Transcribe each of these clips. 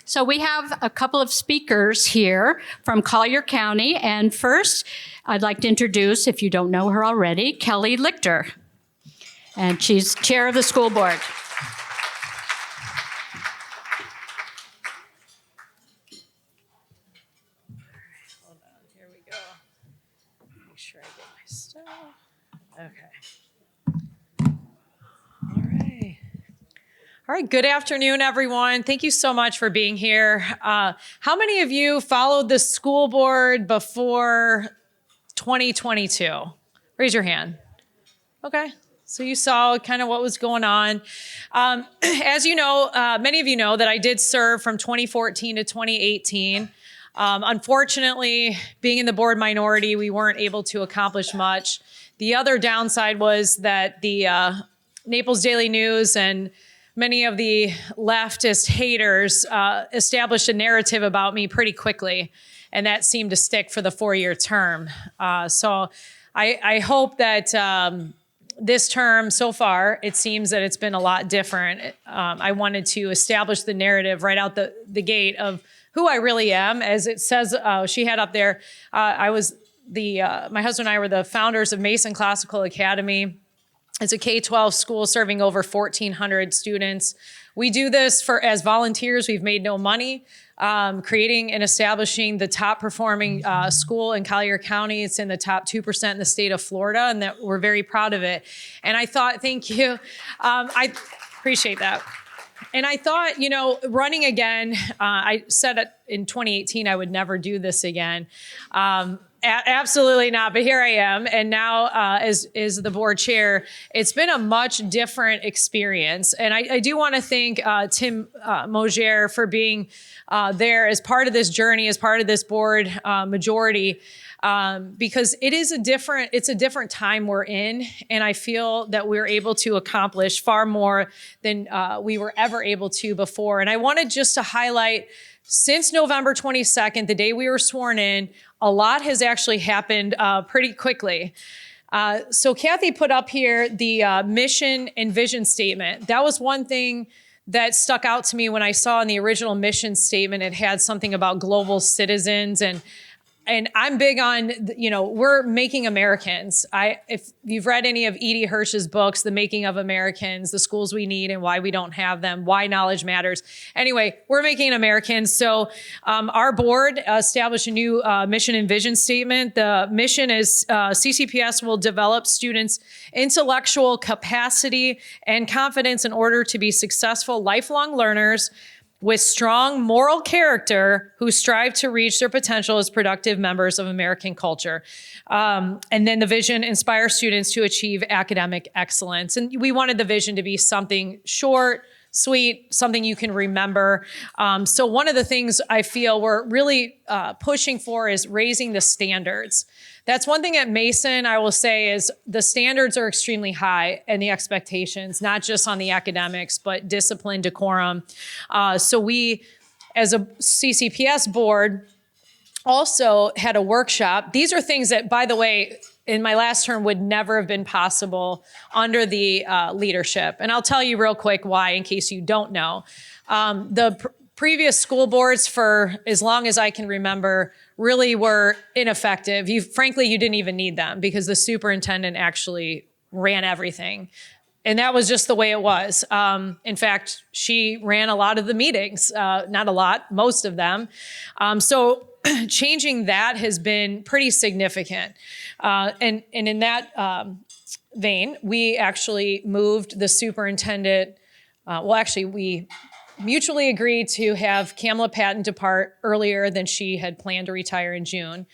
So we have a couple of speakers here from Collier County. And first, I'd like to introduce, if you don't know her already, Kelly Lichter. And she's chair of the school board. Hold on, here we go. Make sure I get my stuff. Okay. All right, good afternoon, everyone. Thank you so much for being here. How many of you followed the school board before 2022? Raise your hand. Okay, so you saw kind of what was going on. As you know, many of you know that I did serve from 2014 to 2018. Unfortunately, being in the board minority, we weren't able to accomplish much. The other downside was that the Naples Daily News and many of the leftist haters established a narrative about me pretty quickly, and that seemed to stick for the 4-year term. So I hope that this term so far, it seems that it's been a lot different. I wanted to establish the narrative right out the gate of who I really am. As it says, she had up there, my husband and I were the founders of Mason Classical Academy. It's a K-12 school serving over 1,400 students. We do this as volunteers. We've made no money. Creating and establishing the top performing school in Collier County. It's in the top 2% in the state of Florida, and that we're very proud of it. And I thought, thank you. I appreciate that. And I thought, running again, I said in 2018 I would never do this again. Absolutely not, but here I am. And now as the board chair, it's been a much different experience. And I do want to thank Tim Mosier for being there as part of this journey, as part of this board majority, because it's a different time we're in. And I feel that we're able to accomplish far more than we were ever able to before. And I wanted just to highlight, since November 22nd, the day we were sworn in, a lot has actually happened pretty quickly. So Kathy put up here the mission and vision statement. That was one thing that stuck out to me when I saw in the original mission statement, it had something about global citizens, and I'm big on, we're making Americans. If you've read any of Edie Hirsch's books, The Making of Americans, The Schools We Need and Why We Don't Have Them, Why Knowledge Matters. Anyway, we're making Americans. So our board established a new mission and vision statement. The mission is CCPS will develop students' intellectual capacity and confidence in order to be successful lifelong learners with strong moral character who strive to reach their potential as productive members of American culture. And then the vision inspires students to achieve academic excellence. And we wanted the vision to be something short, sweet, something you can remember. So one of the things I feel we're really pushing for is raising the standards. That's one thing at Mason, I will say, is the standards are extremely high and the expectations, not just on the academics, but discipline, decorum. So we, as a CCPS board, also had a workshop. These are things that, by the way, in my last term would never have been possible under the leadership. And I'll tell you real quick why, in case you don't know. Previous school boards, for as long as I can remember, really were ineffective. Frankly, you didn't even need them because the superintendent actually ran everything. And that was just the way it was. In fact, she ran a lot of the meetings, not a lot, most of them. So changing that has been pretty significant. And in that vein, we actually moved the superintendent, we mutually agreed to have Kamala Patton depart earlier than she had planned to retire in June.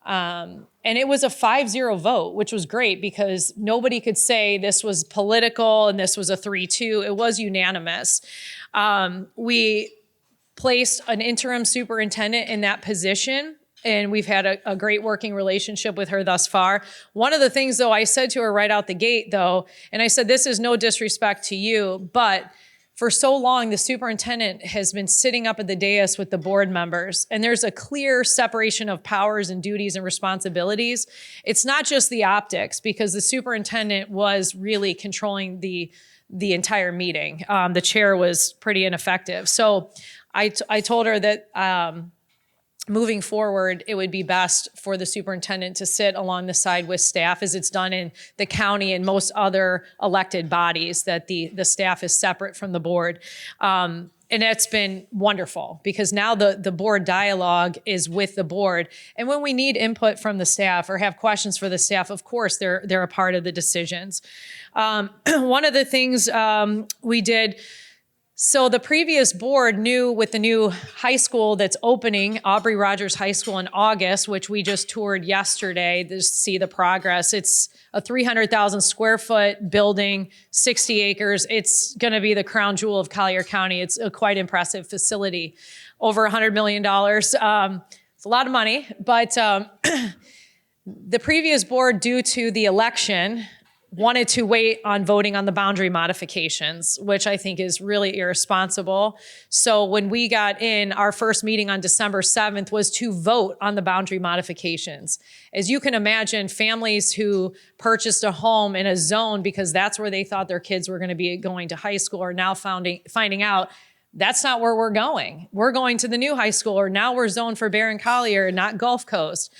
And it was a 5-0 vote, which was great because nobody could say this was political and this was a 3-2. It was unanimous. We placed an interim superintendent in that position, and we've had a great working relationship with her thus far. One of the things, though, I said to her right out the gate, though, and I said, this is no disrespect to you, but for so long, the superintendent has been sitting up at the dais with the board members, and there's a clear separation of powers and duties and responsibilities. It's not just the optics, because the superintendent was really controlling the entire meeting. The chair was pretty ineffective. So I told her that moving forward, it would be best for the superintendent to sit along the side with staff, as it's done in the county and most other elected bodies, that the staff is separate from the board. And that's been wonderful, because now the board dialogue is with the board. And when we need input from the staff or have questions for the staff, of course, they're a part of the decisions. One of the things we did, so the previous board knew with the new high school that's opening, Aubrey Rogers High School, in August, which we just toured yesterday to see the progress. It's a 300,000 square foot building, 60 acres. It's going to be the crown jewel of Collier County. It's a quite impressive facility, over $100 million. It's a lot of money, but the previous board, due to the election, wanted to wait on voting on the boundary modifications, which I think is really irresponsible. So when we got in, our first meeting on December 7th was to vote on the boundary modifications. As you can imagine, families who purchased a home in a zone because that's where they thought their kids were going to be going to high school are now finding out that's not where we're going. We're going to the new high school, or now we're zoned for Barron Collier, not Gulf Coast.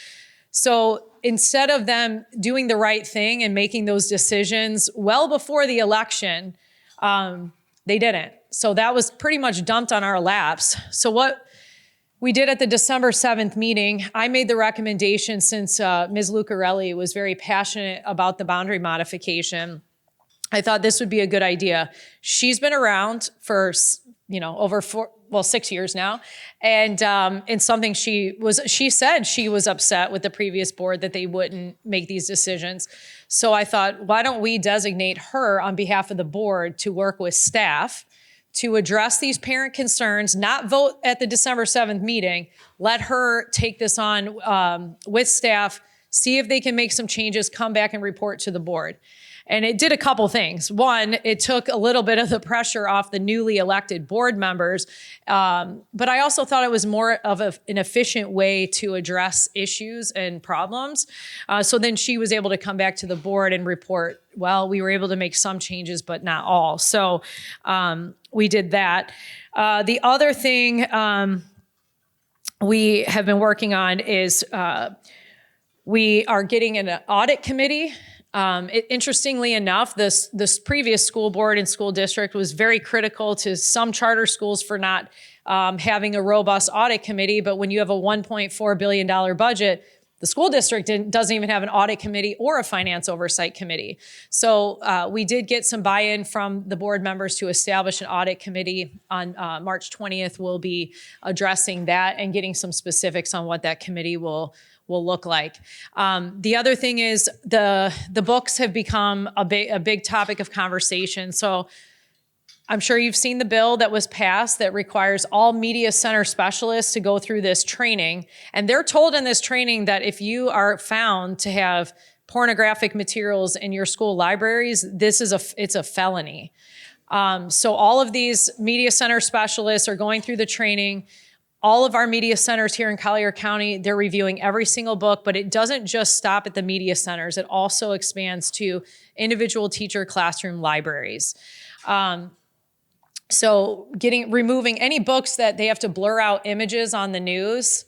So instead of them doing the right thing and making those decisions well before the election, they didn't. So that was pretty much dumped on our laps. So what we did at the December 7th meeting, I made the recommendation, since Ms. Lucarelli was very passionate about the boundary modification, I thought this would be a good idea. She's been around for, over 6 years now. And something she said she was upset with the previous board that they wouldn't make these decisions. So I thought, why don't we designate her on behalf of the board to work with staff to address these parent concerns, not vote at the December 7th meeting, let her take this on with staff, see if they can make some changes, come back and report to the board. And it did a couple things. One, it took a little bit of the pressure off the newly elected board members, but I also thought it was more of an efficient way to address issues and problems. So then she was able to come back to the board and report, well, we were able to make some changes, but not all. So we did that. The other thing we have been working on is we are getting an audit committee. Interestingly enough, this previous school board and school district was very critical to some charter schools for not having a robust audit committee. But when you have a $1.4 billion budget, the school district doesn't even have an audit committee or a finance oversight committee. So we did get some buy-in from the board members to establish an audit committee. On March 20th, we'll be addressing that and getting some specifics on what that committee will look like. The other thing is the books have become a big topic of conversation. So I'm sure you've seen the bill that was passed that requires all media center specialists to go through this training. And they're told in this training that if you are found to have pornographic materials in your school libraries, it's a felony. So all of these media center specialists are going through the training. All of our media centers here in Collier County, they're reviewing every single book, but it doesn't just stop at the media centers. It also expands to individual teacher classroom libraries. So removing any books that they have to blur out images on the news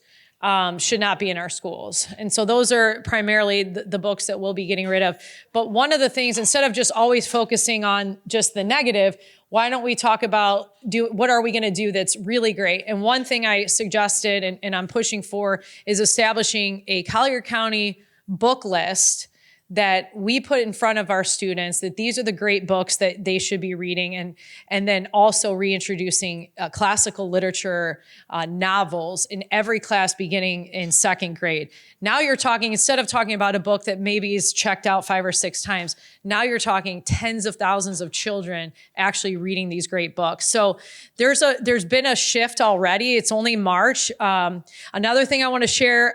should not be in our schools. And so those are primarily the books that we'll be getting rid of. But one of the things, instead of just always focusing on just the negative, why don't we talk about what are we going to do that's really great? And one thing I suggested and I'm pushing for is establishing a Collier County book list that we put in front of our students, that these are the great books that they should be reading, and then also reintroducing classical literature novels in every class beginning in second grade. Now you're talking, instead of talking about a book that maybe is checked out 5 or 6 times, now you're talking tens of thousands of children actually reading these great books. So there's been a shift already. It's only March. Another thing I want to share,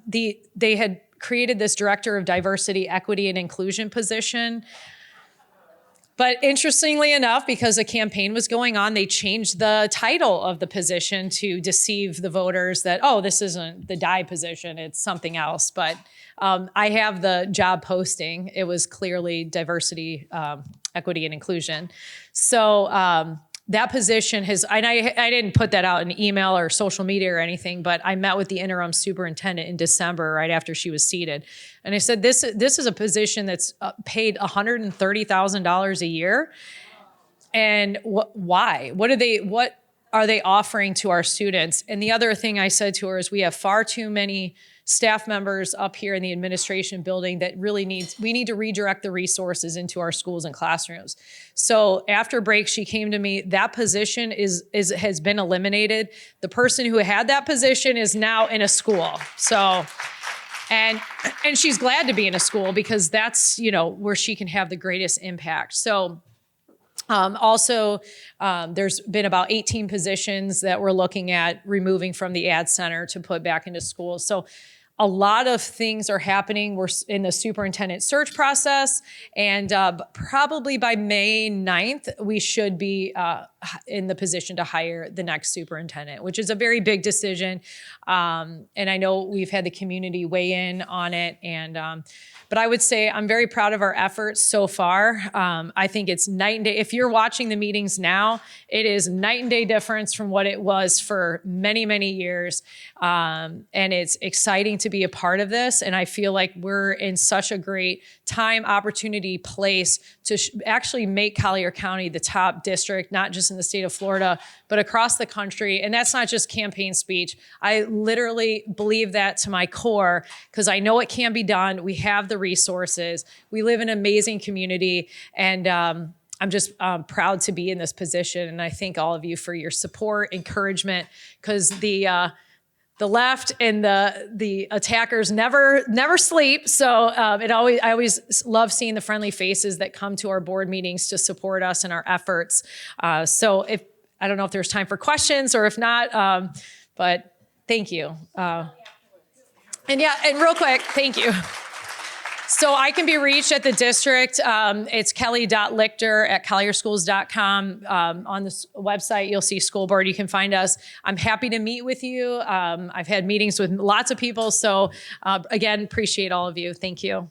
they had created this director of diversity, equity, and inclusion position. But interestingly enough, because a campaign was going on, they changed the title of the position to deceive the voters that, oh, this isn't the DI position, it's something else. But I have the job posting. It was clearly diversity, equity, and inclusion. So that position has, and I didn't put that out in email or social media or anything, but I met with the interim superintendent in December, right after she was seated. And I said, this is a position that's paid $130,000 a year. And why? What are they offering to our students? And the other thing I said to her is, we have far too many staff members up here in the administration building that really we need to redirect the resources into our schools and classrooms. So after break, she came to me, that position has been eliminated. The person who had that position is now in a school. So, and she's glad to be in a school, because that's, where she can have the greatest impact. So there's been about 18 positions that we're looking at removing from the ad center to put back into schools. So a lot of things are happening. We're in the superintendent search process, and probably by May 9th, we should be in the position to hire the next superintendent, which is a very big decision. And I know we've had the community weigh in on it. But I would say I'm very proud of our efforts so far. I think it's night and day. If you're watching the meetings now, it is night and day difference from what it was for many, many years. And it's exciting to be a part of this. And I feel like we're in such a great time, opportunity, place to actually make Collier County the top district, not just in the state of Florida, but across the country. And that's not just campaign speech. I literally believe that to my core, because I know it can be done. We have the resources. We live in an amazing community. And I'm just proud to be in this position. And I thank all of you for your support, encouragement, because the left and the attackers never sleep. So I always love seeing the friendly faces that come to our board meetings to support us in our efforts. So I don't know if there's time for questions, or if not, but thank you. And real quick, thank you. So I can be reached at the district. It's kelly.lichter@collierschools.com. On this website, you'll see school board. You can find us. I'm happy to meet with you. I've had meetings with lots of people. So again, appreciate all of you. Thank you.